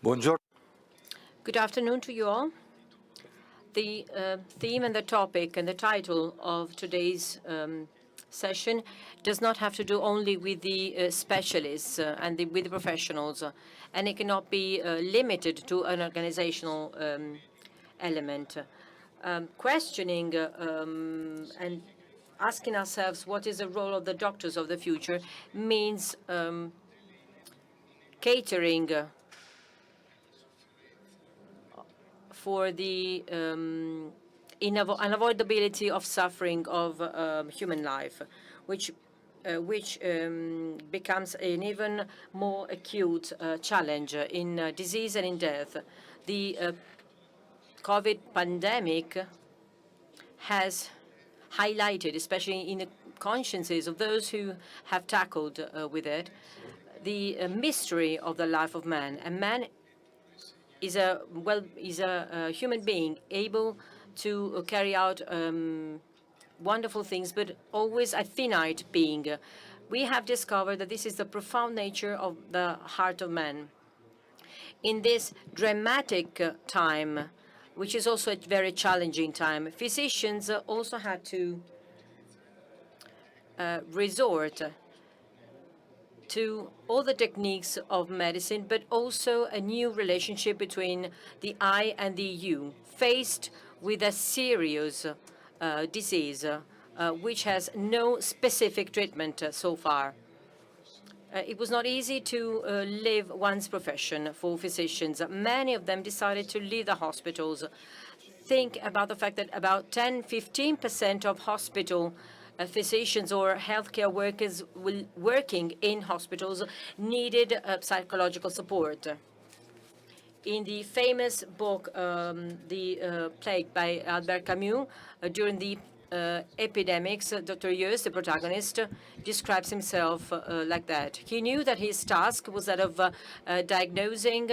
Buongiorno. Good afternoon to you all. The theme and the topic and the title of today's session does not have to do only with the specialists and with the professionals, and it cannot be limited to an organizational element. Questioning and asking ourselves what is the role of the doctors of the future means catering for the unavoidability of suffering of human life, which becomes an even more acute challenge in disease and in death. The COVID pandemic has highlighted, especially in the consciences of those who have tackled with it, the mystery of the life of man. And man is a human being able to carry out wonderful things, but always a finite being. We have discovered that this is the profound nature of the heart of man. In this dramatic time, which is also a very challenging time, physicians also had to resort to all the techniques of medicine, but also a new relationship between the I and the you, faced with a serious disease which has no specific treatment so far. It was not easy to live one's profession for physicians. Many of them decided to leave the hospitals. Think about the fact that about 10–15% of hospital physicians or healthcare workers working in hospitals needed psychological support. In the famous book, The Plague by Albert Camus, during the epidemics, Dr. Yeus, the protagonist, describes himself like that. He knew that his task was that of diagnosing,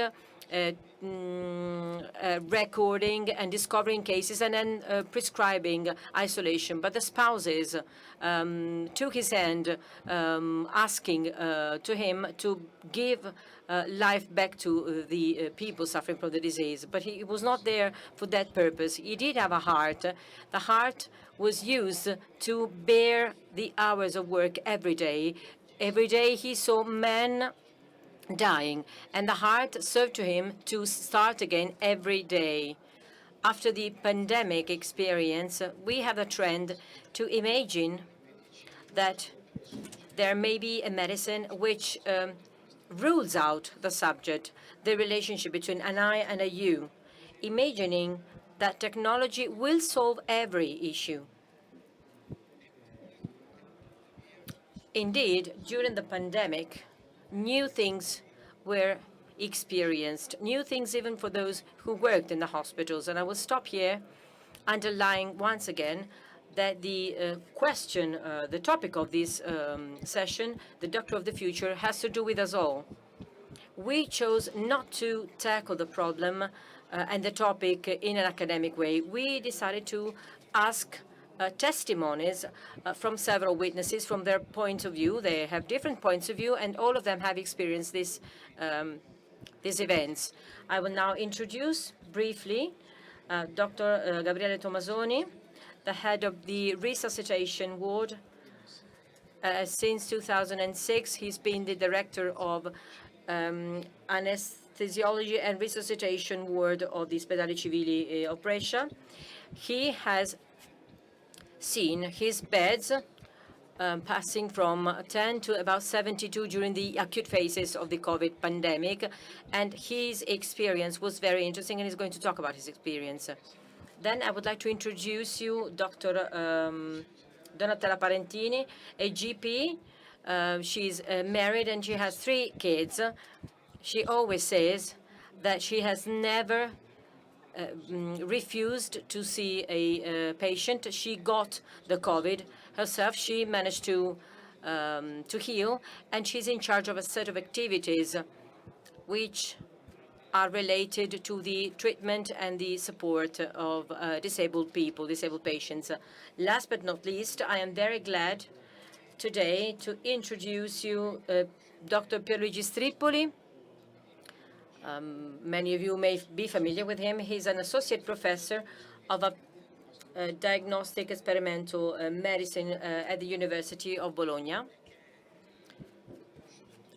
recording and discovering cases, and then prescribing isolation. But the spouses took his hand, asking to him to give life back to the people suffering from the disease. But he was not there for that purpose. He did have a heart. The heart was used to bear the hours of work every day. Every day he saw men dying, and the heart served to him to start again every day. After the pandemic experience, we have a trend to imagine that there may be a medicine which rules out the subject, the relationship between an I and a you, imagining that technology will solve every issue. Indeed, during the pandemic, new things were experienced, new things even for those who worked in the hospitals. And I will stop here, underlying once again that the question, the topic of this session, the doctor of the future, has to do with us all. We chose not to tackle the problem and the topic in an academic way. We decided to ask testimonies from several witnesses from their point of view. They have different points of view, and all of them have experienced these events. I will now introduce briefly Dr. Gabriele Tomasoni, the head of the resuscitation ward. Since 2006, he's been the director of anesthesiology and resuscitation ward of the Ospedale Civili of Brescia. He has seen his beds passing from 10 to about 72 during the acute phases of the COVID pandemic, and his experience was very interesting, and he's going to talk about his experience. Then I would like to introduce you Dr. Donatella Parentini, a GP. She's married and she has 3 kids. She always says that she has never refused to see a patient. She got the COVID herself. She managed to heal, and she's in charge of a set of activities which are related to the treatment and the support of disabled people, disabled patients. Last but not least, I am very glad today to introduce you Dr. Pierluigi Strippoli. Many of you may be familiar with him. He's an associate professor of diagnostic experimental medicine at the University of Bologna.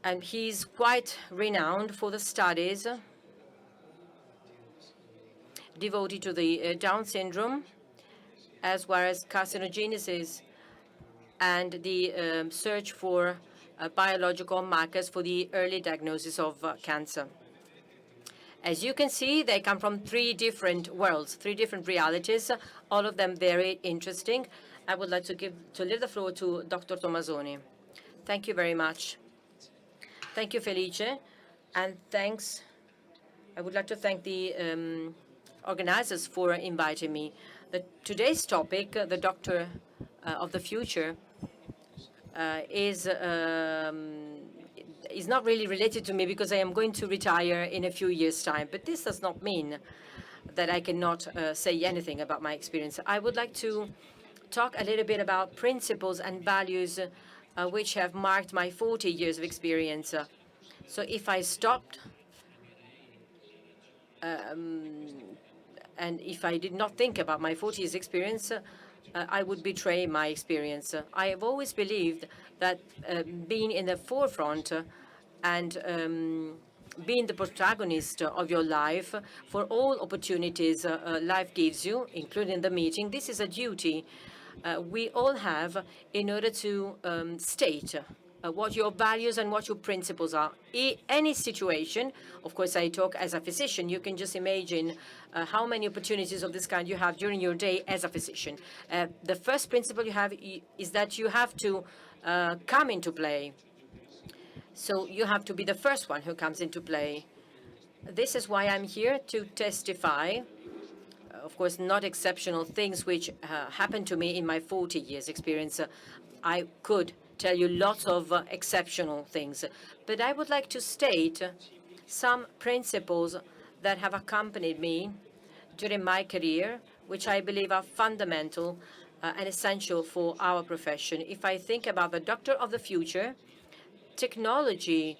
And he's quite renowned for the studies devoted to the Down syndrome, as well as carcinogenesis and the search for biological markers for the early diagnosis of cancer. As you can see, they come from 3 different worlds, 3 different realities, all of them very interesting. I would like to leave the floor to Dr. Tomasoni. Thank you very much. Thank you, Felice, and thanks. I would like to thank the organizers for inviting me. Today's topic, the doctor of the future, is not really related to me because I am going to retire in a few years' time. But this does not mean that I cannot say anything about my experience. I would like to talk a little bit about principles and values which have marked my 40 years of experience. So if I stopped and if I did not think about my 40 years experience, I would betray my experience. I have always believed that being in the forefront and being the protagonist of your life for all opportunities life gives you, including the meeting, this is a duty we all have in order to state what your values and what your principles are. In any situation, of course, I talk as a physician. You can just imagine how many opportunities of this kind you have during your day as a physician. The first principle you have is that you have to come into play. So you have to be the first one who comes into play. This is why I'm here to testify. Of course, not exceptional things which happened to me in my 40 years experience. I could tell you lots of exceptional things, but I would like to state some principles that have accompanied me during my career, which I believe are fundamental and essential for our profession. If I think about the doctor of the future, technology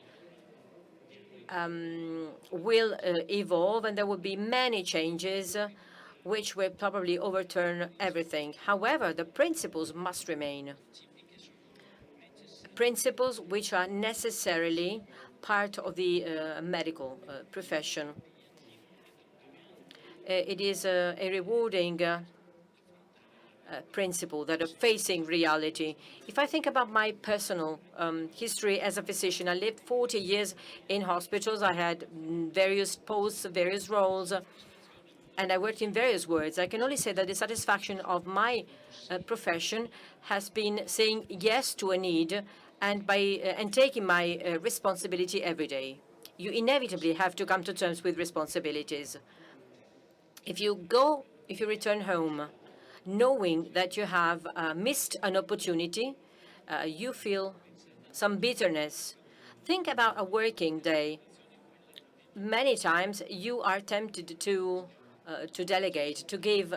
will evolve, and there will be many changes which will probably overturn everything. However, the principles must remain. Principles which are necessarily part of the medical profession. It is a rewarding principle that of facing reality. If I think about my personal history as a physician, I lived 40 years in hospitals. I had various posts, various roles, and I worked in various wards. I can only say that the satisfaction of my profession has been saying yes to a need and taking my responsibility every day. You inevitably have to come to terms with responsibilities. If you return home knowing that you have missed an opportunity, you feel some bitterness. Think about a working day. Many times you are tempted to delegate, to give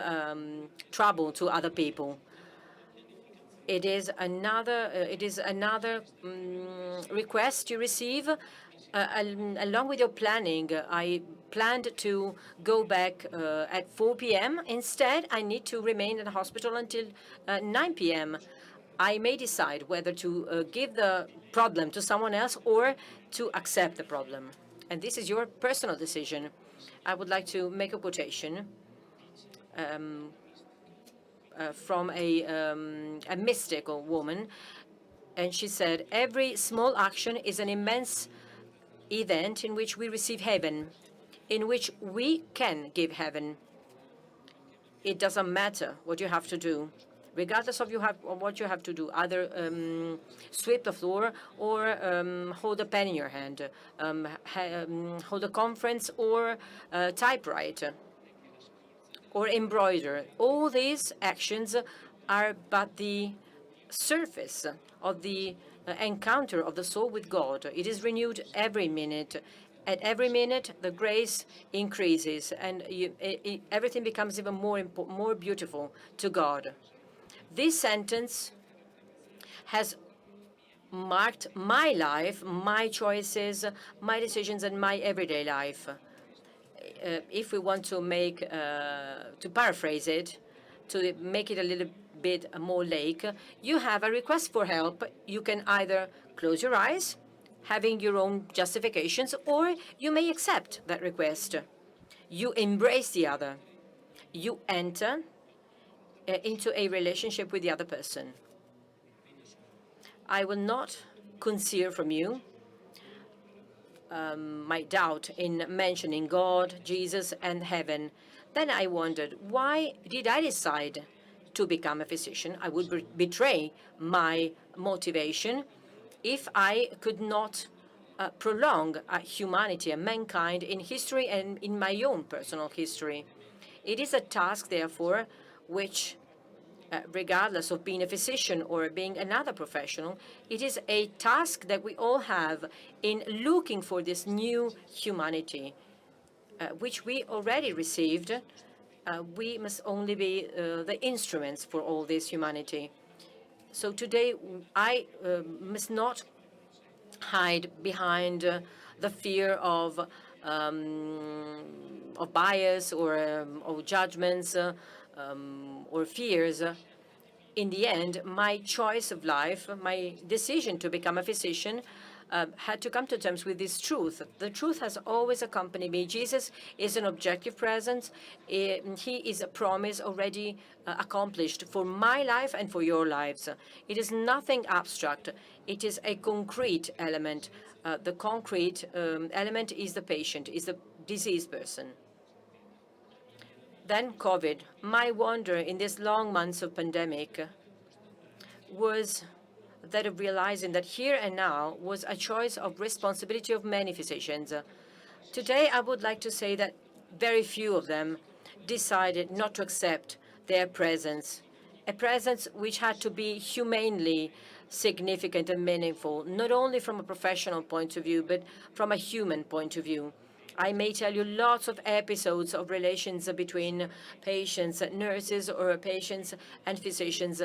trouble to other people. It is another request you receive along with your planning. I planned to go back at 4 p.m. Instead, I need to remain in the hospital until 9 p.m. I may decide whether to give the problem to someone else or to accept the problem. And this is your personal decision. I would like to make a quotation from a mystical woman, and she said, "Every small action is an immense event in which we receive heaven, in which we can give heaven. It doesn't matter what you have to do. regardless of what you have to do, either sweep the floor or hold a pen in your hand, hold a conference or typewrite or embroider. All these actions are but the surface of the encounter of the soul with God. It is renewed every minute. At every minute, the grace increases, and everything becomes even more beautiful to God. This sentence has marked my life, my choices, my decisions, and my everyday life. If we want to to paraphrase it, to make it a little bit more lake, you have a request for help. You can either close your eyes, having your own justifications, or you may accept that request. You embrace the other. You enter into a relationship with the other person. I will not conceal from you my doubt in mentioning God, Jesus, and heaven. Then I wondered, why did I decide to become a physician? I would betray my motivation if I could not prolong humanity and mankind in history and in my own personal history. It is a task, therefore, which regardless of being a physician or being another professional, it is a task that we all have in looking for this new humanity, which we already received. We must only be the instruments for all this humanity. So today, I must not hide behind the fear of bias or judgments or fears. In the end, my choice of life, my decision to become a physician, had to come to terms with this truth. The truth has always accompanied me. Jesus is an objective presence. He is a promise already accomplished for my life and for your lives. It is nothing abstract. It is a concrete element. The concrete element is the patient, is the diseased person. Then COVID. My wonder in these long months of pandemic was that of realizing that here and now was a choice of responsibility of many physicians. Today, I would like to say that very few of them decided not to accept their presence, a presence which had to be humanely significant and meaningful, not only from a professional point of view, but from a human point of view. I may tell you lots of episodes of relations between patients, nurses, or patients and physicians,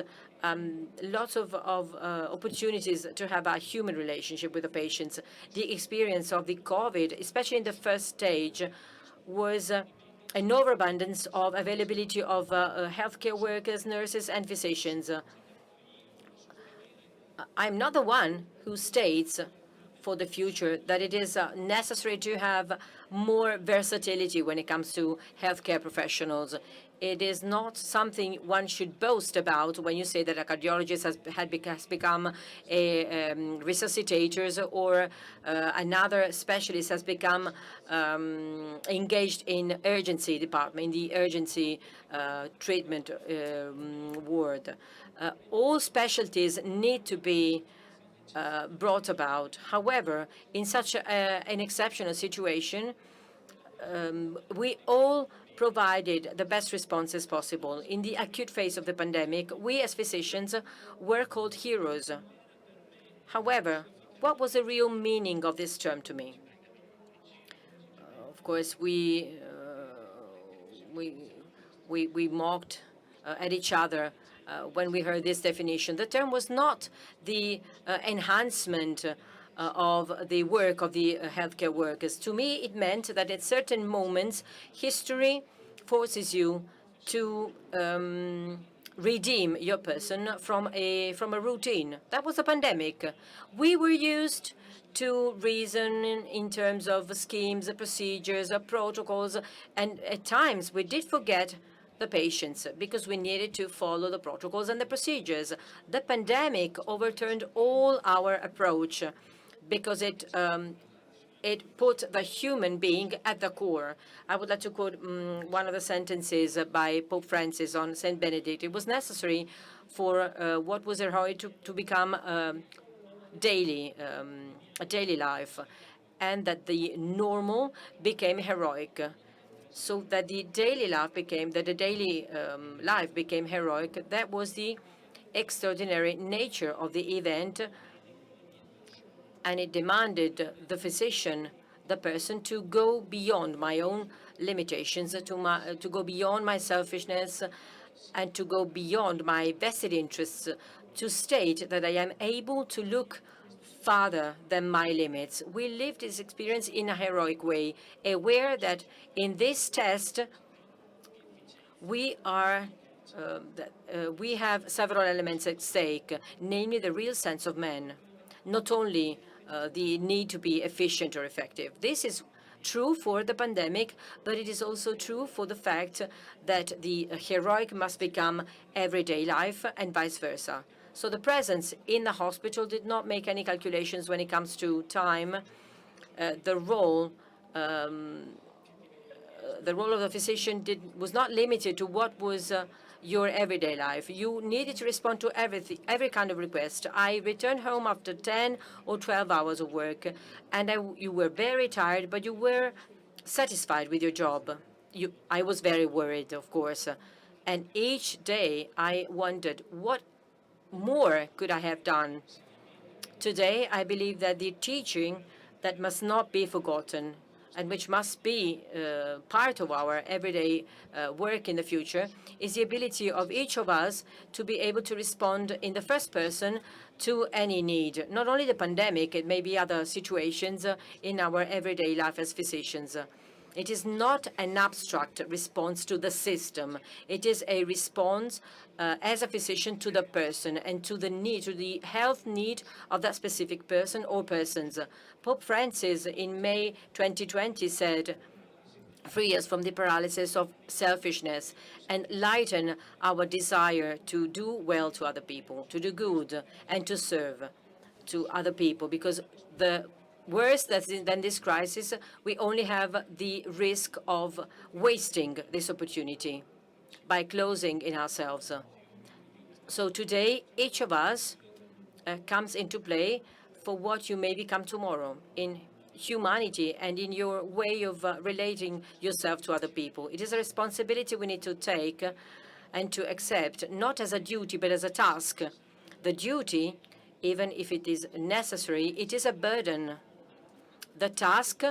lots of opportunities to have a human relationship with the patients. The experience of the COVID, especially in the first stage, was an overabundance of availability of healthcare workers, nurses, and physicians. I'm not the one who states for the future that it is necessary to have more versatility when it comes to healthcare professionals. It is not something one should boast about when you say that a cardiologist has become a resuscitators, or another specialist has become engaged in urgency department, in the urgency treatment ward. All specialties need to be brought about. However, in such an exceptional situation, we all provided the best responses possible. In the acute phase of the pandemic, we as physicians were called heroes. However, what was the real meaning of this term to me? Of course, we mocked at each other when we heard this definition. The term was not the enhancement of the work of the healthcare workers. To me, it meant that at certain moments, history forces you to redeem your person from a routine. That was a pandemic. We were used to reason in terms of schemes, procedures, protocols, and at times we did forget the patients because we needed to follow the protocols and the procedures. The pandemic overturned all our approach because it put the human being at the core. I would like to quote one of the sentences by Pope Francis on Saint Benedict. It was necessary for what was heroic to become daily, a daily life, and that the normal became heroic. So that the daily life became heroic. That was the extraordinary nature of the event, and it demanded the physician, the person, to go beyond my own limitations, to go beyond my selfishness, and to go beyond my vested interests, to state that I am able to look farther than my limits. We lived this experience in a heroic way, aware that in this test we are we have several elements at stake, namely the real sense of man, not only the need to be efficient or effective. This is true for the pandemic, but it is also true for the fact that the heroic must become everyday life and vice versa. So the presence in the hospital did not make any calculations when it comes to time. The role of the physician was not limited to what was your everyday life. You needed to respond to every kind of request. I returned home after 10 or 12 hours of work, and you were very tired, but you were satisfied with your job. I was very worried, of course, and each day I wondered, what more could I have done? Today, I believe that the teaching that must not be forgotten and which must be part of our everyday work in the future is the ability of each of us to be able to respond in the first person to any need, not only the pandemic, it may be other situations in our everyday life as physicians. It is not an abstract response to the system. It is a response as a physician to the person and to the need, to the health need of that specific person or persons. Pope Francis in May 2020 said, "Free us from the paralysis of selfishness and lighten our desire to do well to other people, to do good and to serve to other people, because the worse than this crisis, we only have the risk of wasting this opportunity by closing in ourselves." So today, each of us comes into play for what you may become tomorrow in humanity and in your way of relating yourself to other people. It is a responsibility we need to take and to accept, not as a duty, but as a task. The duty, even if it is necessary, it is a burden. The task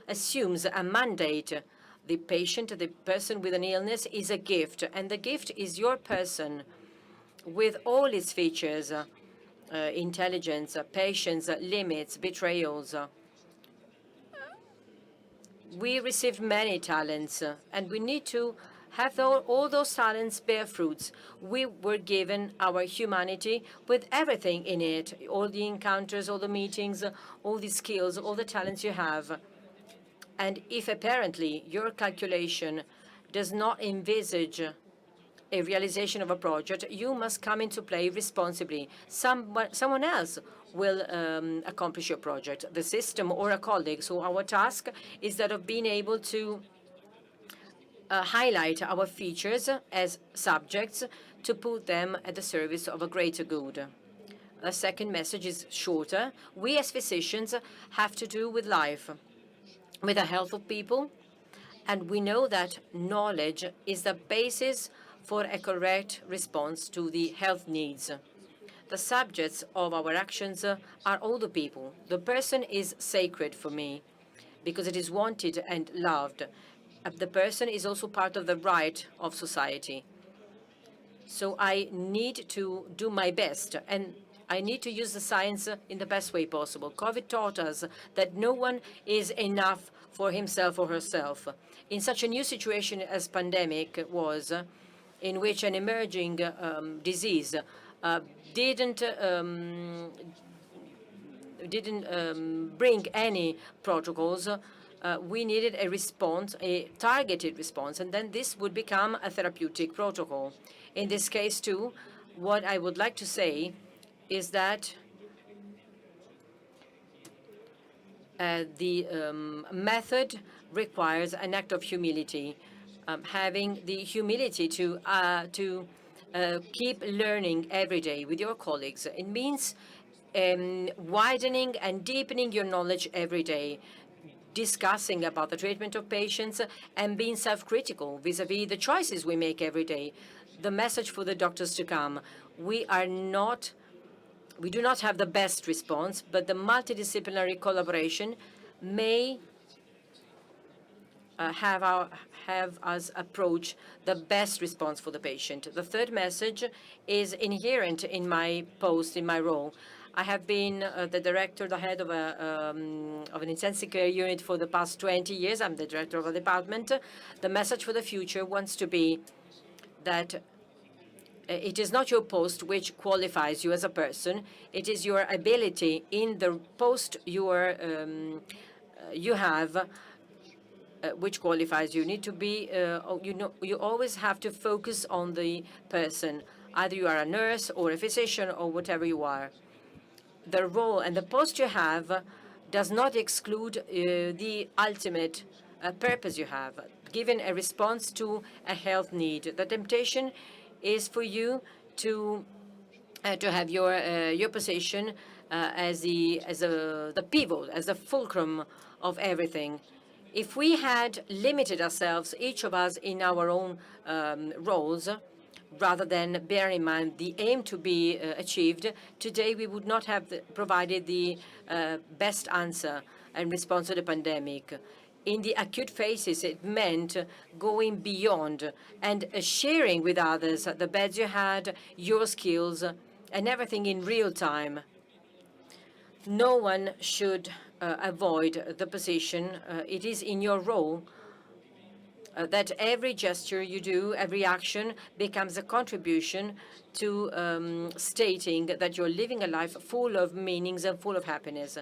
assumes a mandate. The patient, the person with an illness, is a gift, and the gift is your person with all its features, intelligence, patience, limits, betrayals. We received many talents, and we need to have all those talents bear fruits. We were given our humanity with everything in it, all the encounters, all the meetings, all the skills, all the talents you have. And if apparently your calculation does not envisage a realization of a project, you must come into play responsibly. Someone else will accomplish your project, the system or a colleague. So our task is that of being able to highlight our features as subjects to put them at the service of a greater good. The second message is shorter. We as physicians have to do with life, with the health of people, and we know that knowledge is the basis for a correct response to the health needs. The subjects of our actions are all the people. The person is sacred for me because it is wanted and loved. The person is also part of the right of society. So I need to do my best, and I need to use the science in the best way possible. COVID taught us that no one is enough for himself or herself. In such a new situation as pandemic was, in which an emerging disease didn't bring any protocols, we needed a response, a targeted response, and then this would become a therapeutic protocol. In this case, too, what I would like to say is that the method requires an act of humility, having the humility to keep learning every day with your colleagues. It means widening and deepening your knowledge every day, discussing about the treatment of patients and being self-critical vis-à-vis the choices we make every day. The message for the doctors to come: we do not have the best response, but the multidisciplinary collaboration may have us approach the best response for the patient. The third message is inherent in my post, in my role. I have been the director, the head of an intensive care unit for the past 20 years. I'm the director of a department. The message for the future wants to be that it is not your post which qualifies you as a person. It is your ability in the post you have which qualifies you. Need to be, you always have to focus on the person. Either you are a nurse or a physician or whatever you are. The role and the post you have does not exclude the ultimate purpose you have, giving a response to a health need. The temptation is for you to have your position as the pivot, as the fulcrum of everything. If we had limited ourselves, each of us in our own roles, rather than bear in mind the aim to be achieved, today we would not have provided the best answer and response to the pandemic. In the acute phases, it meant going beyond and sharing with others the beds you had, your skills, and everything in real time. No one should avoid the position. It is in your role that every gesture you do, every action becomes a contribution to stating that you're living a life full of meanings and full of happiness.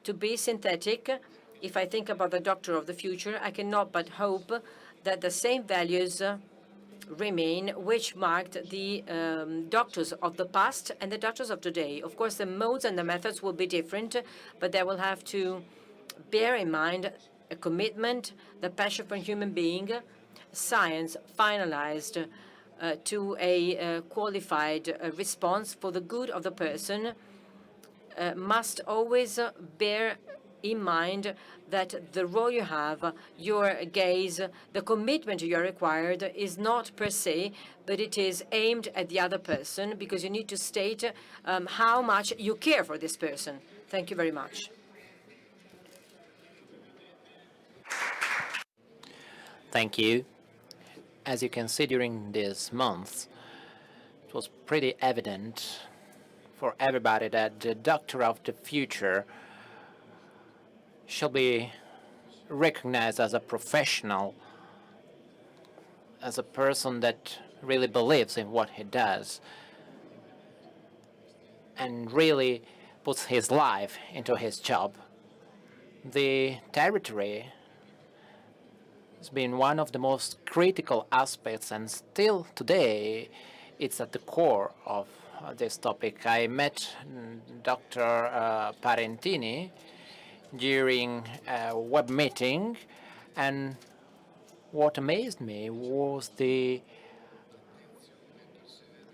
To be synthetic, if I think about the doctor of the future, I cannot but hope that the same values remain which marked the doctors of the past and the doctors of today. Of course, the modes and the methods will be different, but they will have to bear in mind a commitment, the passion for human being, science finalized to a qualified response for the good of the person, must always bear in mind that the role you have, your gaze, the commitment you are required is not per se, but it is aimed at the other person, because you need to state how much you care for this person. Thank you very much. Thank you. As you can see, during this month, it was pretty evident for everybody that the doctor of the future shall be recognized as a professional, as a person that really believes in what he does and really puts his life into his job. The territory has been one of the most critical aspects, and still today it's at the core of this topic. I met Dr. Parentini during a web meeting, and what amazed me was the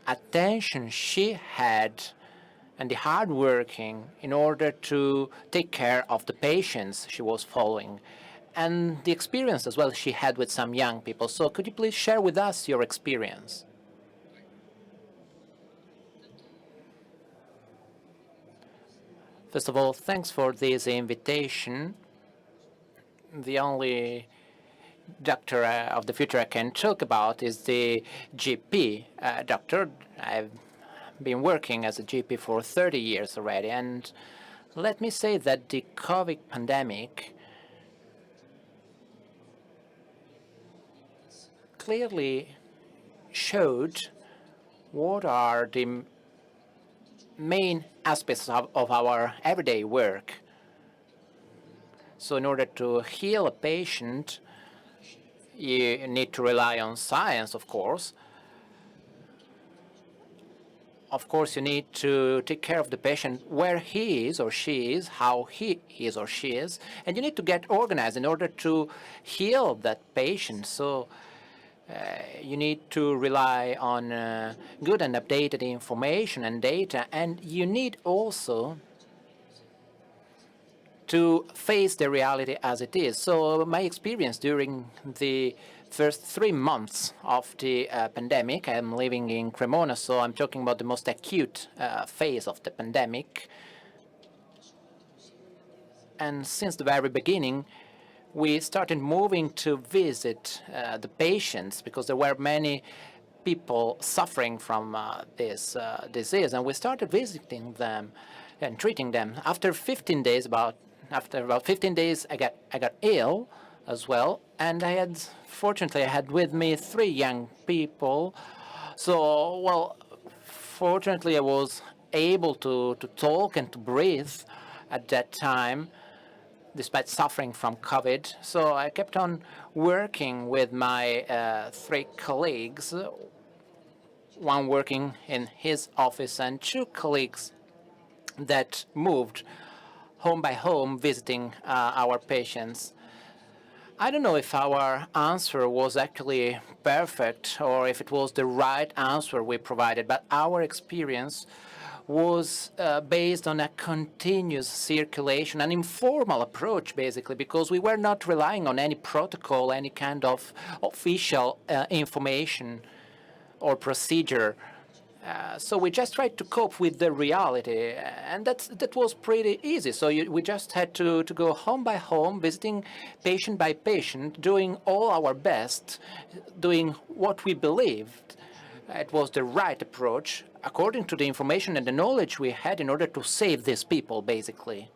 attention she had and the hard working in order to take care of the patients she was following, and the experience as well she had with some young people. So could you please share with us your experience? First of all, thanks for this invitation. The only doctor of the future I can talk about is the GP doctor. I've been working as a GP for 30 years already, and let me say that the COVID pandemic clearly showed what are the main aspects of our everyday work. So in order to heal a patient, you need to rely on science, of course. Of course, you need to take care of the patient where he is or she is, how he is or she is, and you need to get organized in order to heal that patient. So You need to rely on good and updated information and data, and you need also to face the reality as it is. So my experience during the first 3 months of the pandemic, I'm living in Cremona, so I'm talking about the most acute phase of the pandemic. And since the very beginning, we started moving to visit the patients because there were many people suffering from this disease, and we started visiting them and treating them. After about 15 days, I got ill as well, and fortunately I had with me 3 young people. So well, fortunately I was able to talk and to breathe at that time, despite suffering from COVID. So I kept on working with my 3 colleagues, one working in his office and 2 colleagues that moved home by home visiting our patients. I don't know if our answer was actually perfect or if it was the right answer we provided, but our experience was based on a continuous circulation, an informal approach, basically, because we were not relying on any protocol, any kind of official information or procedure. So we just tried to cope with the reality, and that was pretty easy. So we just had to go home by home, visiting patient by patient, doing all our best, doing what we believed it was the right approach, according to the information and the knowledge we had in order to save these people, basically.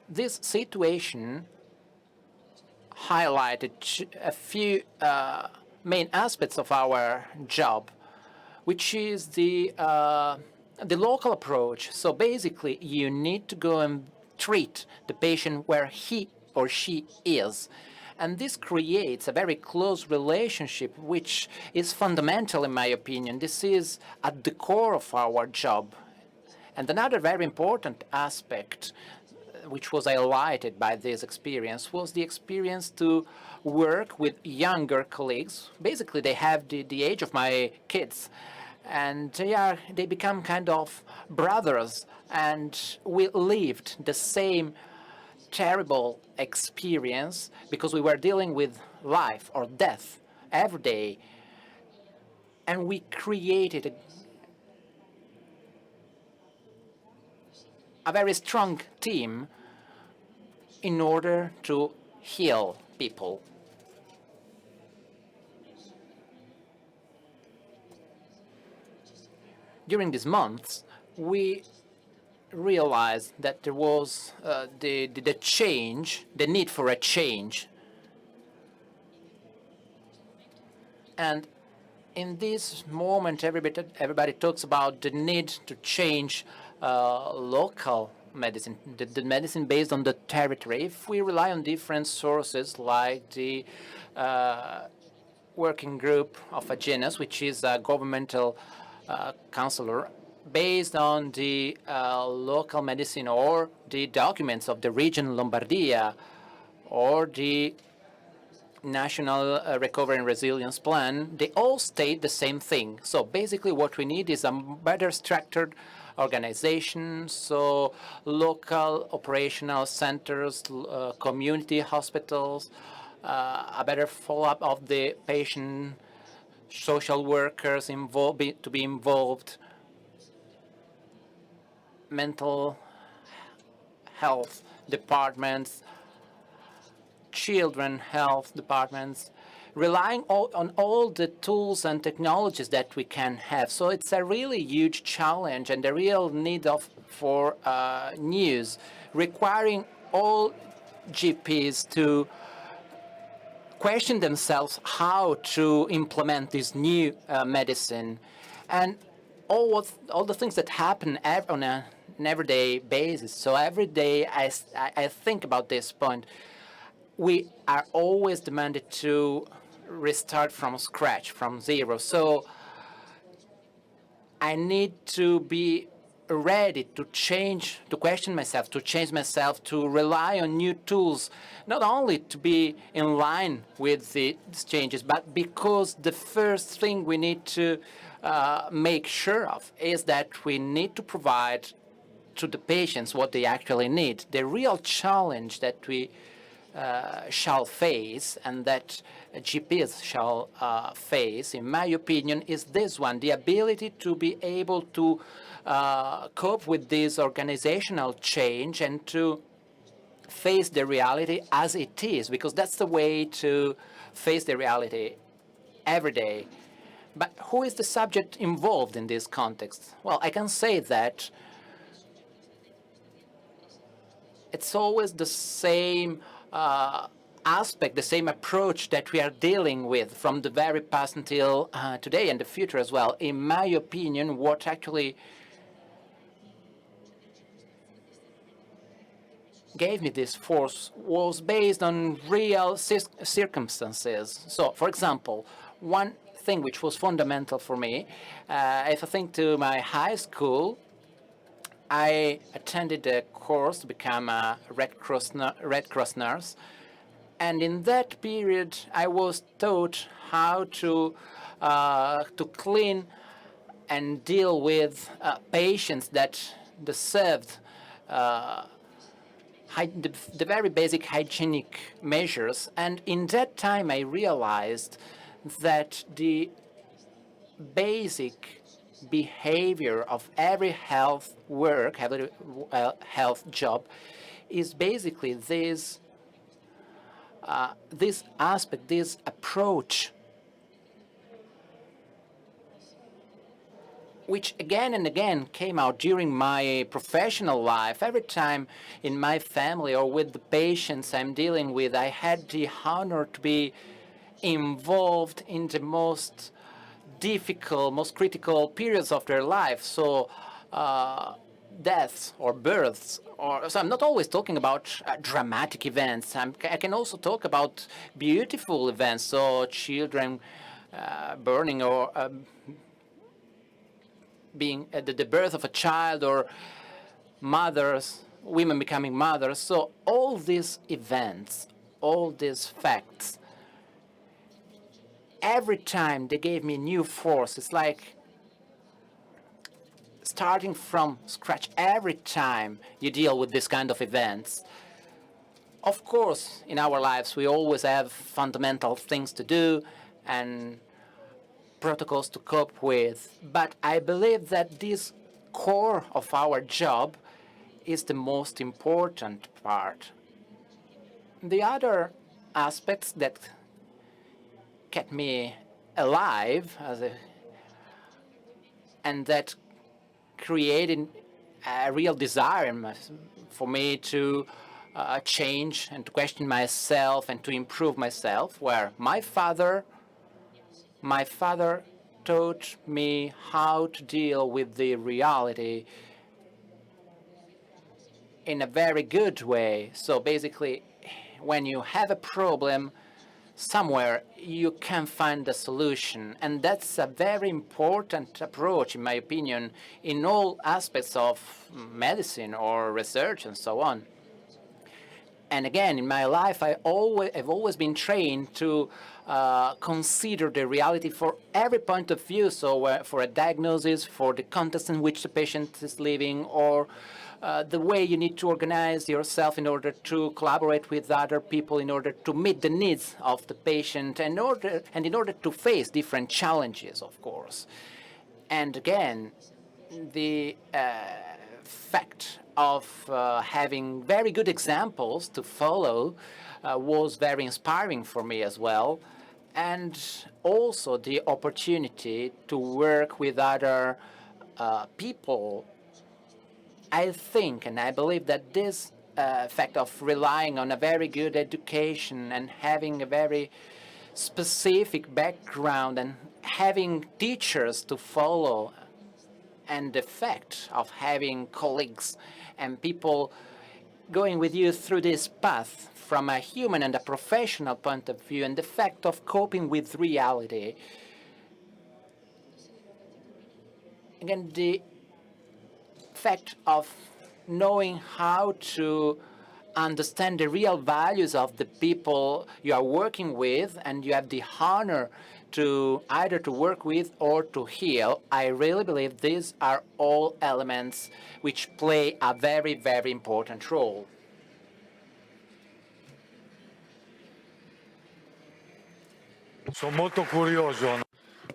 This situation highlighted a few main aspects of our job, which is the local approach. So basically, you need to go and treat the patient where he or she is. And this creates a very close relationship, which is fundamental, in my opinion. This is at the core of our job. And another very important aspect which was highlighted by this experience was the experience to work with younger colleagues. Basically, they have the age of my kids, and they become kind of brothers, and we lived the same terrible experience because we were dealing with life or death every day, and we created a very strong team in order to heal people. During these months, we realized that there was the need for a change. And in this moment, everybody talks about the need to change local medicine, the medicine based on the territory. If we rely on different sources like the working group of Agenas, which is a governmental counselor, based on the local medicine or the documents of the region Lombardia or the National Recovery and Resilience Plan, they all state the same thing. So basically what we need is a better structured organization, so local operational centers, community hospitals, a better follow-up of the patient, social workers to be involved, mental health departments, children health departments, relying on all the tools and technologies that we can have. So it's a really huge challenge and a real need for news, requiring all GPs to question themselves how to implement this new medicine, and all the things that happen on an everyday basis. So every day I think about this point. We are always demanded to restart from scratch, from zero. So I need to be ready to change, to question myself, to change myself, to rely on new tools, not only to be in line with these changes, but because the first thing we need to make sure of is that we need to provide to the patients what they actually need. The real challenge that we shall face and that GPs shall face, in my opinion, is this one: the ability to be able to cope with this organizational change and to face the reality as it is, because that's the way to face the reality every day. But who is the subject involved in this context? Well, I can say that it's always the same aspect, the same approach that we are dealing with from the very past until today and the future as well. In my opinion, what actually gave me this force was based on real circumstances. So, for example, one thing which was fundamental for me, if I think to my high school, I attended a course to become a Red Cross nurse, and in that period I was taught how to clean and deal with patients that deserved the very basic hygienic measures. And in that time I realized that the basic behavior of every health work, every health job, is basically this this aspect, this approach, which again and again came out during my professional life. Every time in my family or with the patients I'm dealing with, I had the honor to be involved in the most difficult, most critical periods of their life. So deaths or births, or so I'm not always talking about dramatic events. I can also talk about beautiful events, so children burning, or being the birth of a child, or women becoming mothers. So all these events, all these facts, every time they gave me new force. It's like starting from scratch every time you deal with this kind of events. Of course, in our lives, we always have fundamental things to do and protocols to cope with. But I believe that this core of our job is the most important part. The other aspects that kept me alive and that created a real desire for me to change and to question myself and to improve myself, where my father taught me how to deal with the reality in a very good way. So basically, when you have a problem somewhere, you can find a solution. And that's a very important approach, in my opinion, in all aspects of medicine or research and so on. And again, in my life, I've always been trained to consider the reality for every point of view. So for a diagnosis, for the context in which the patient is living, or the way you need to organize yourself in order to collaborate with other people in order to meet the needs of the patient, and in order to face different challenges, of course. And again, the fact of having very good examples to follow was very inspiring for me as well. And also the opportunity to work with other people. I think and I believe that this fact of relying on a very good education and having a very specific background and having teachers to follow, and the fact of having colleagues and people going with you through this path from a human and a professional point of view, and the fact of coping with reality. Again, the fact of knowing how to understand the real values of the people you are working with, and you have the honor to either to work with or to heal, I really believe these are all elements which play a very, very important role. Sono molto curioso.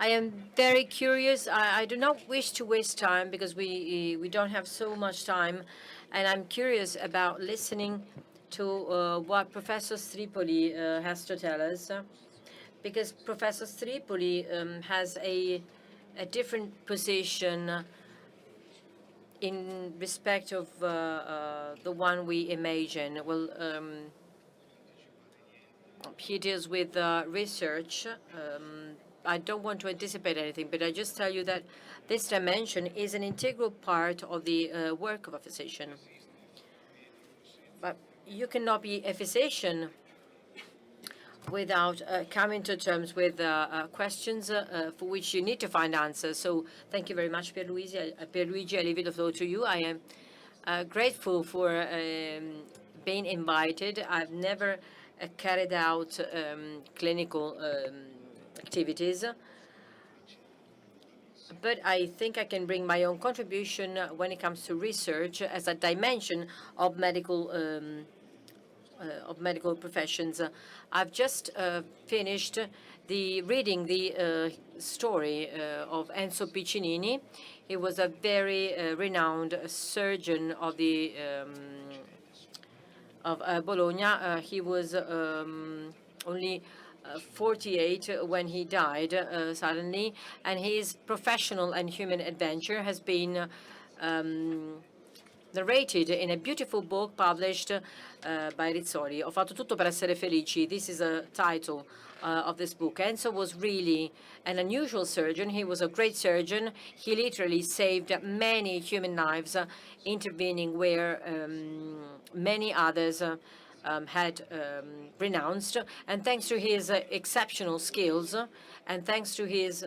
I am very curious. I do not wish to waste time because we don't have so much time, and I'm curious about listening to what Professor Stripoli has to tell us, because Professor Stripoli has a different position in respect of the one we imagine. Well, he deals with research. I don't want to anticipate anything, but I just tell you that this dimension is an integral part of the work of a physician. But you cannot be a physician without coming to terms with questions for which you need to find answers. So thank you very much, Pierluigi. I leave it the floor to you. I am grateful for being invited. I've never carried out clinical activities, but I think I can bring my own contribution when it comes to research as a dimension of medical professions. I've just finished reading the story of Enzo Piccinini. He was a very renowned surgeon of the Bologna. He was only 48 when he died suddenly, and his professional and human adventure has been narrated in a beautiful book published by Rizzoli. Ho fatto tutto per essere felici. This is a title of this book. Enzo was really an unusual surgeon. He was a great surgeon. He literally saved many human lives, intervening where many others had renounced. And thanks to his exceptional skills and thanks to his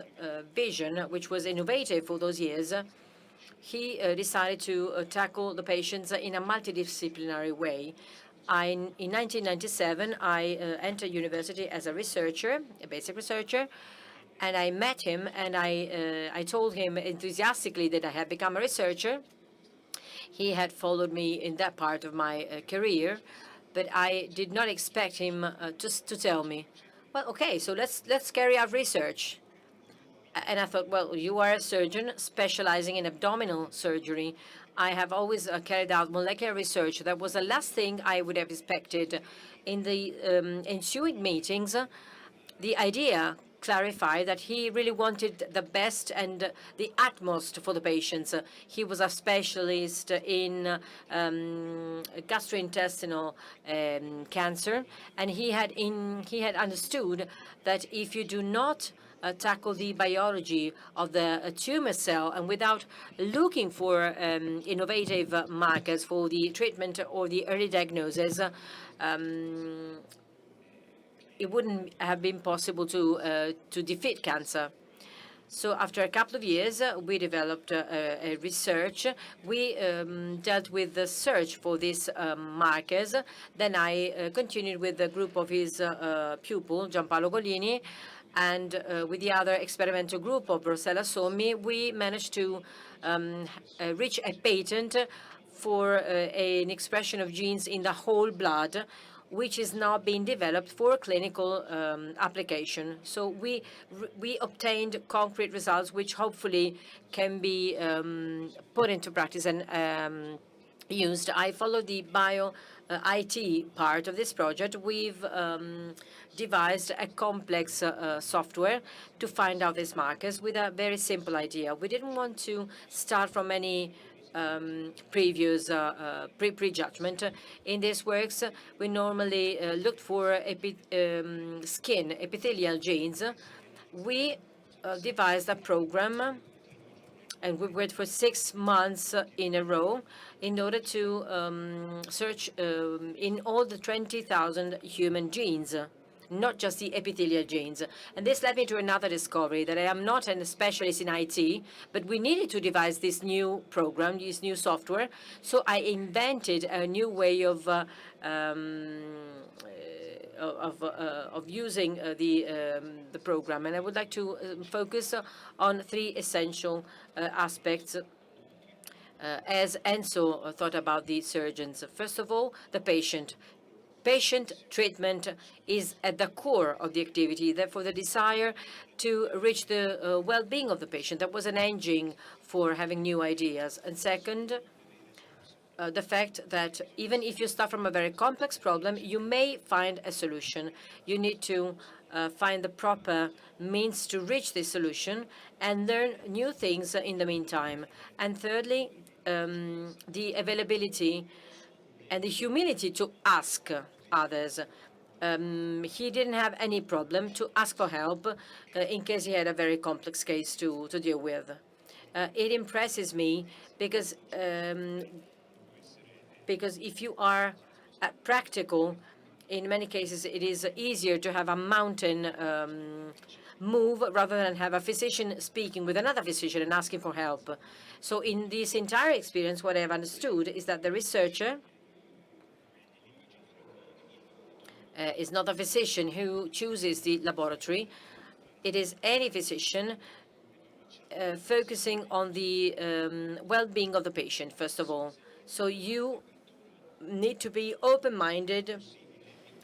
vision, which was innovative for those years, he decided to tackle the patients in a multidisciplinary way. In 1997, I entered university as a researcher, a basic researcher, and I met him, and I told him enthusiastically that I had become a researcher. He had followed me in that part of my career, but I did not expect him to tell me, well, okay, so let's carry out research. And I thought, well, you are a surgeon specializing in abdominal surgery. I have always carried out molecular research. That was the last thing I would have expected. In the ensuing meetings, the idea clarified that he really wanted the best and the utmost for the patients. He was a specialist in gastrointestinal cancer, and he had understood that if you do not tackle the biology of the tumor cell, and without looking for innovative markers for the treatment or the early diagnosis, it wouldn't have been possible to defeat cancer. So after a couple of years, we developed a research. We dealt with the search for these markers. Then I continued with the group of his pupil, Giampaolo Golini, and with the other experimental group of Rossella Sommi, we managed to reach a patent for an expression of genes in the whole blood, which is now being developed for clinical application. So we obtained concrete results, which hopefully can be put into practice and used. I followed the bio IT part of this project. We've devised a complex software to find out these markers with a very simple idea. We didn't want to start from any previous prejudgment. In these works, we normally looked for skin epithelial genes. We devised a program, and we worked for 6 months in a row in order to search in all the 20,000 human genes. not just the epithelial genes. And this led me to another discovery, that I am not a specialist in IT, but we needed to devise this new program, this new software. So I invented a new way of using the program. And I would like to focus on three essential aspects as Enzo thought about the surgeons. First of all, the patient. Patient treatment is at the core of the activity. Therefore, the desire to reach the well-being of the patient, that was an engine for having new ideas. And second, the fact that even if you start from a very complex problem, you may find a solution. You need to find the proper means to reach this solution and learn new things in the meantime. And thirdly, the availability and the humility to ask others. He didn't have any problem to ask for help in case he had a very complex case to deal with. It impresses me because if you are practical, in many cases it is easier to have a mountain move rather than have a physician speaking with another physician and asking for help. So in this entire experience, what I've understood is that the researcher is not a physician who chooses the laboratory. It is any physician focusing on the well-being of the patient, first of all. So you need to be open-minded.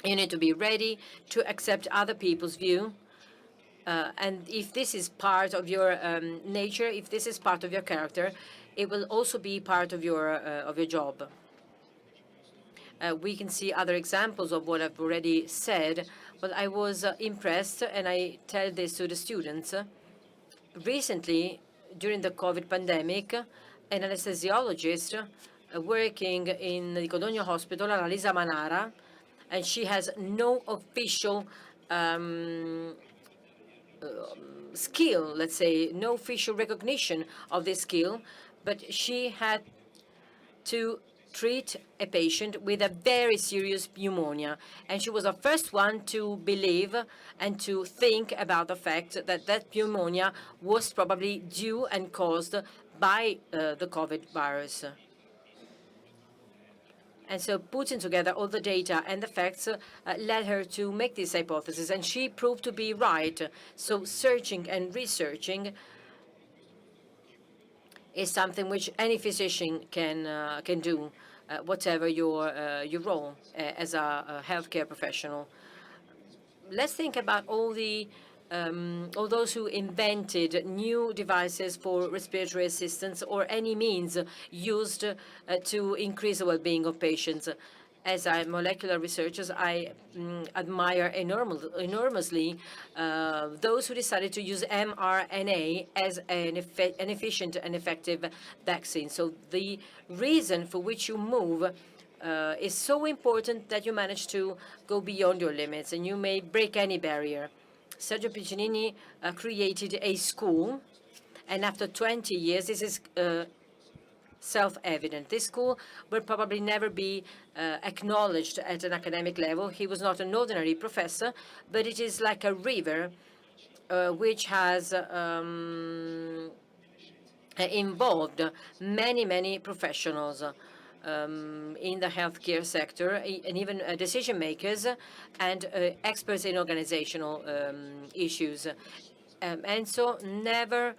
You need to be ready to accept other people's view. And if this is part of your nature, if this is part of your character, it will also be part of your job. We can see other examples of what I've already said, but I was impressed, and I tell this to the students. Recently, during the COVID pandemic, an anesthesiologist working in the Codogno Hospital, Annalisa Manara, and she has no official skill, let's say, no official recognition of this skill, but she had to treat a patient with a very serious pneumonia. And she was the first one to believe and to think about the fact that that pneumonia was probably due and caused by the COVID virus. And so putting together all the data and the facts led her to make this hypothesis, and she proved to be right. So searching and researching is something which any physician can do, whatever your role as a healthcare professional. Let's think about all those who invented new devices for respiratory assistance or any means used to increase the well-being of patients. As molecular researchers, I admire enormously those who decided to use mRNA as an efficient and effective vaccine. So the reason for which you move is so important that you manage to go beyond your limits, and you may break any barrier. Sergio Piccinini created a school, and after 20 years, this is self-evident. This school will probably never be acknowledged at an academic level. He was not an ordinary professor, but it is like a river which has involved many professionals in the healthcare sector, and even decision makers and experts in organizational issues. And so never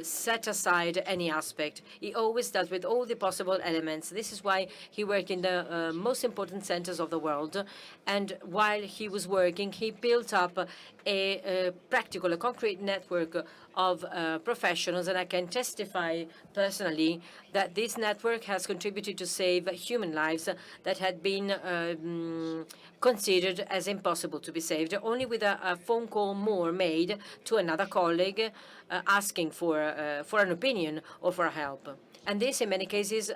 set aside any aspect. He always dealt with all the possible elements. This is why he worked in the most important centers of the world. And while he was working, he built up a practical, a concrete network of professionals. And I can testify personally that this network has contributed to save human lives that had been considered as impossible to be saved, only with a phone call more made to another colleague asking for an opinion or for help. And this, in many cases,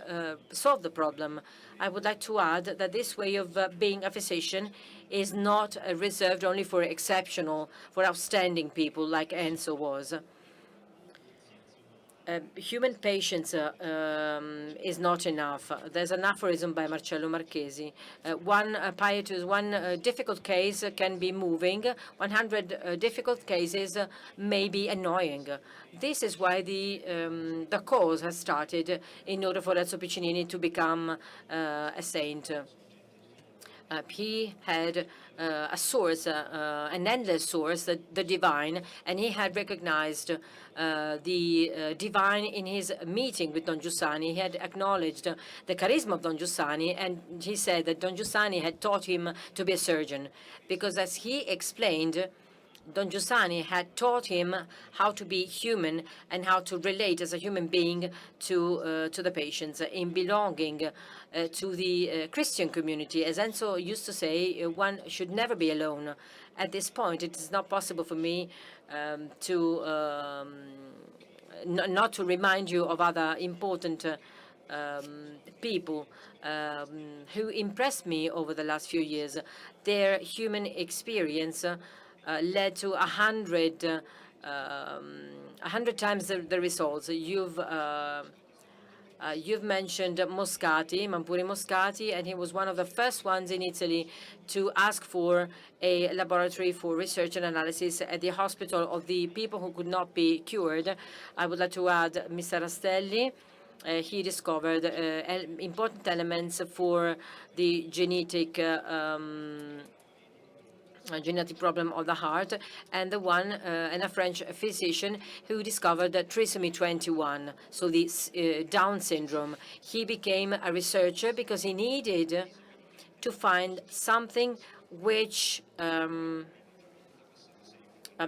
solved the problem. I would like to add that this way of being a physician is not reserved only for exceptional, for outstanding people like Enzo was. human patience is not enough. There's an aphorism by Marcello Marchesi. One difficult case can be moving. 100 difficult cases may be annoying. This is why the cause has started in order for Renzo Piccinini to become a saint. He had a source, an endless source, the divine, and he had recognized the divine in his meeting with Don Giussani. He had acknowledged the charisma of Don Giussani, and he said that Don Giussani had taught him to be a surgeon, because as he explained, Don Giussani had taught him how to be human and how to relate as a human being to the patients in belonging to the Christian community. As Enzo used to say, one should never be alone. At this point, it is not possible for me not to remind you of other important people who impressed me over the last few years. Their human experience led to 100 times the results. You've mentioned Moscati, Mampuri Moscati, and he was one of the first ones in Italy to ask for a laboratory for research and analysis at the hospital of the people who could not be cured. I would like to add Mr. Rastelli. He discovered important elements for the genetic problem of the heart, and a French physician who discovered trisomy 21, so the Down syndrome. He became a researcher because he needed to find something which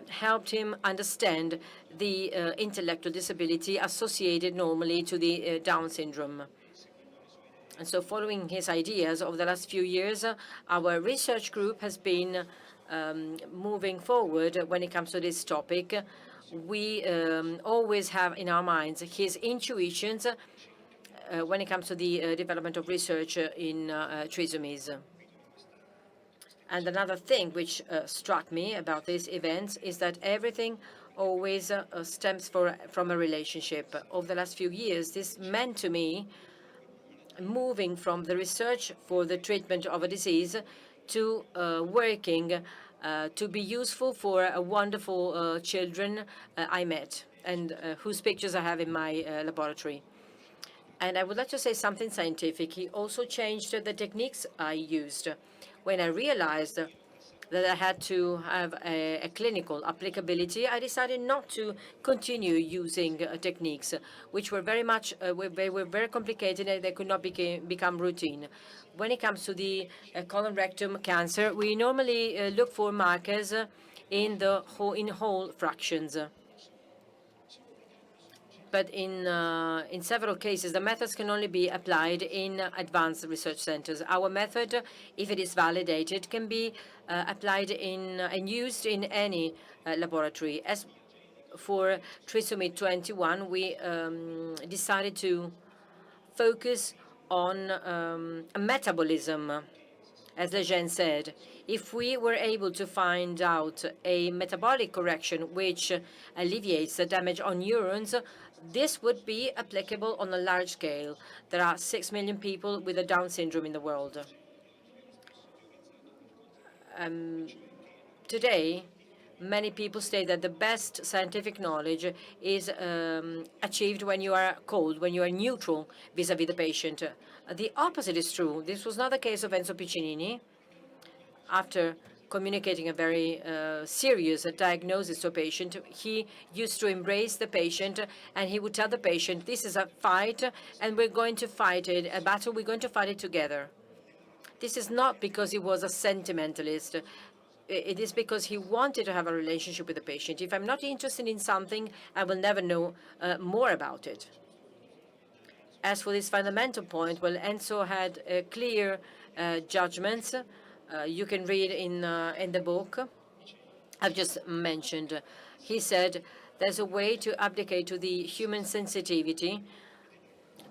helped him understand the intellectual disability associated normally to the Down syndrome. And so following his ideas over the last few years, our research group has been moving forward when it comes to this topic. We always have in our minds his intuitions when it comes to the development of research in trisomies. And another thing which struck me about these events is that everything always stems from a relationship. Over the last few years, this meant to me moving from the research for the treatment of a disease to working to be useful for wonderful children I met and whose pictures I have in my laboratory. And I would like to say something scientific. He also changed the techniques I used. When I realized that I had to have a clinical applicability, I decided not to continue using techniques which were very much they were very complicated and they could not become routine. When it comes to the colon rectum cancer, we normally look for markers in whole fractions. But in several cases, the methods can only be applied in advanced research centers. Our method, if it is validated, can be applied and used in any laboratory. As for trisomy 21, we decided to focus on metabolism. As Lejeune said, if we were able to find out a metabolic correction which alleviates the damage on neurons, this would be applicable on a large scale. There are 6 million people with a Down syndrome in the world. Today, many people state that the best scientific knowledge is achieved when you are cold, when you are neutral vis-à-vis the patient. The opposite is true. This was not the case of Enzo Piccinini. After communicating a very serious diagnosis to a patient, he used to embrace the patient, and he would tell the patient, this is a fight, and we're going to fight it, a battle, we're going to fight it together. This is not because he was a sentimentalist. It is because he wanted to have a relationship with the patient. If I'm not interested in something, I will never know more about it. As for this fundamental point, well, Enzo had clear judgments. You can read in the book I've just mentioned. He said there's a way to abdicate to the human sensitivity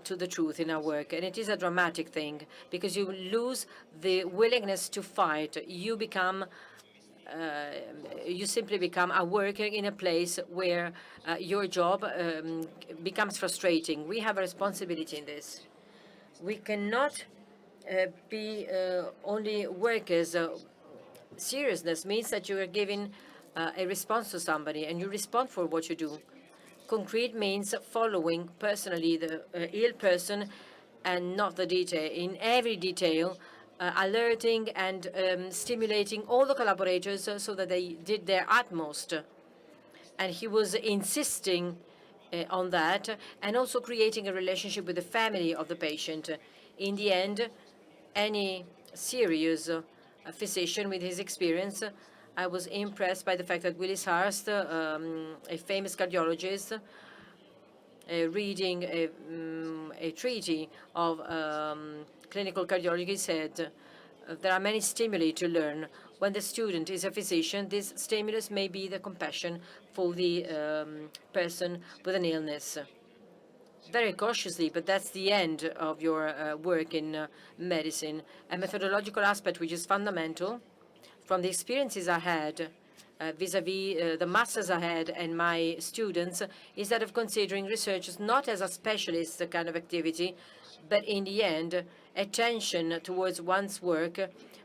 to the truth in our work, and it is a dramatic thing because you lose the willingness to fight. You become you simply become a worker in a place where your job becomes frustrating. We have a responsibility in this. We cannot be only workers. Seriousness means that you are giving a response to somebody and you respond for what you do. Concrete means following personally the ill person and not the detail. In every detail, alerting and stimulating all the collaborators so that they did their utmost. And he was insisting on that and also creating a relationship with the family of the patient. In the end, any serious physician with his experience, I was impressed by the fact that Willis Hurst, a famous cardiologist, reading a treaty of clinical cardiology, said there are many stimuli to learn. When the student is a physician, this stimulus may be the compassion for the person with an illness. Very cautiously, but that's the end of your work in medicine. A methodological aspect which is fundamental from the experiences I had vis-à-vis the masters I had and my students is that of considering research not as a specialist kind of activity, but in the end, attention towards one's work,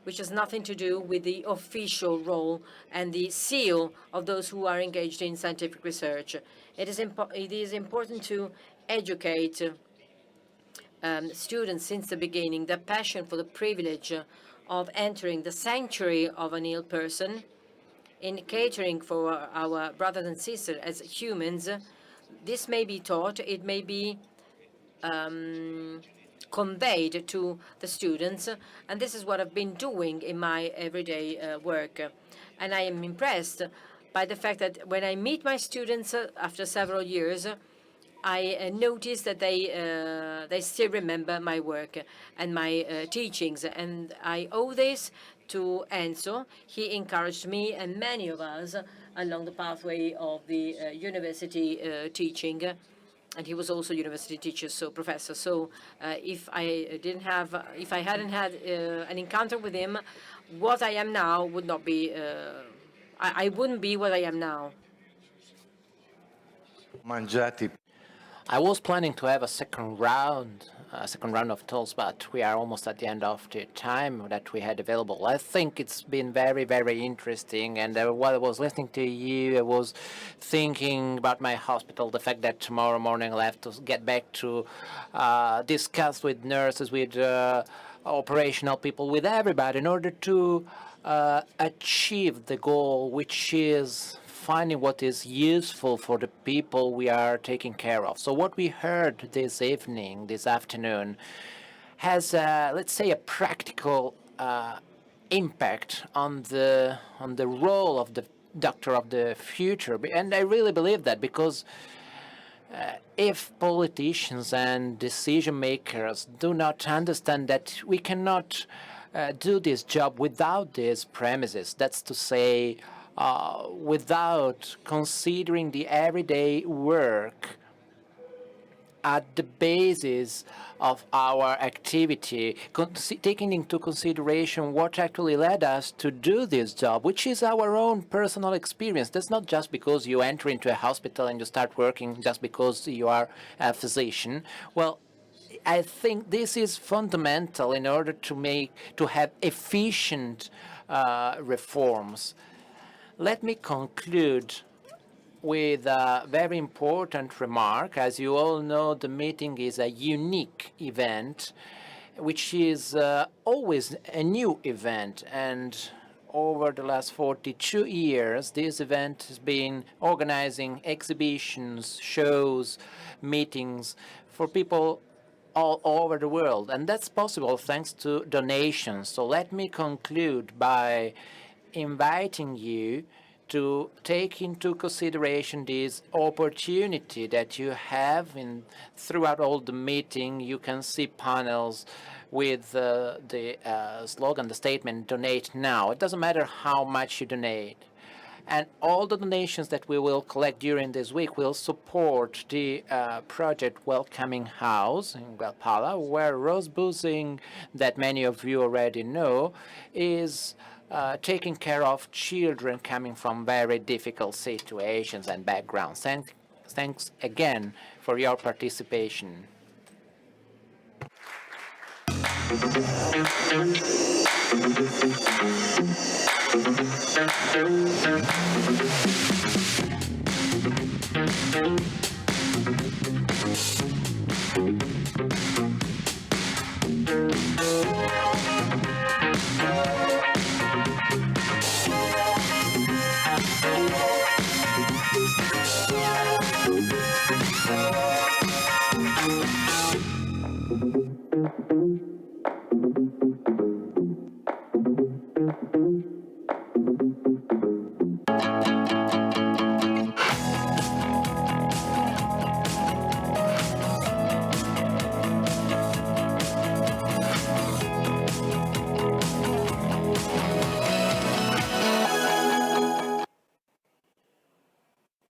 which has nothing to do with the official role and the seal of those who are engaged in scientific research. It is important to educate students since the beginning, the passion for the privilege of entering the sanctuary of an ill person, in catering for our brothers and sisters as humans. This may be taught, it may be conveyed to the students, and this is what I've been doing in my everyday work. And I am impressed by the fact that when I meet my students after several years, I notice that they still remember my work and my teachings, and I owe this to Enzo. He encouraged me and many of us along the pathway of the university teaching, and he was also university teacher, so professor. So if I hadn't had an encounter with him, what I am now would not be. I wouldn't be what I am now. Mangiati. I was planning to have a second round of talks, but we are almost at the end of the time that we had available. I think it's been very, very interesting. And while I was listening to you, I was thinking about my hospital, the fact that tomorrow morning I'll have to get back to discuss with nurses, with operational people, with everybody in order to achieve the goal, which is finding what is useful for the people we are taking care of. So what we heard this afternoon, has, let's say, a practical impact on the role of the doctor of the future. And I really believe that, because if politicians and decision makers do not understand that we cannot do this job without these premises, that's to say, without considering the everyday work at the basis of our activity, taking into consideration what actually led us to do this job, which is our own personal experience. That's not just because you enter into a hospital and you start working just because you are a physician. Well, I think this is fundamental in order to have efficient reforms. Let me conclude with a very important remark. As you all know, the meeting is a unique event, which is always a new event. And over the last 42 years, this event has been organizing exhibitions, shows, meetings for people all over the world. And that's possible thanks to donations. So let me conclude by inviting you to take into consideration this opportunity that you have throughout all the meeting. You can see panels with the slogan, the statement, "Donate now." It doesn't matter how much you donate. And all the donations that we will collect during this week will support the project Welcoming House in Gualpala, where rose buzzing, that many of you already know, is taking care of children coming from very difficult situations and backgrounds. Thanks again for your participation.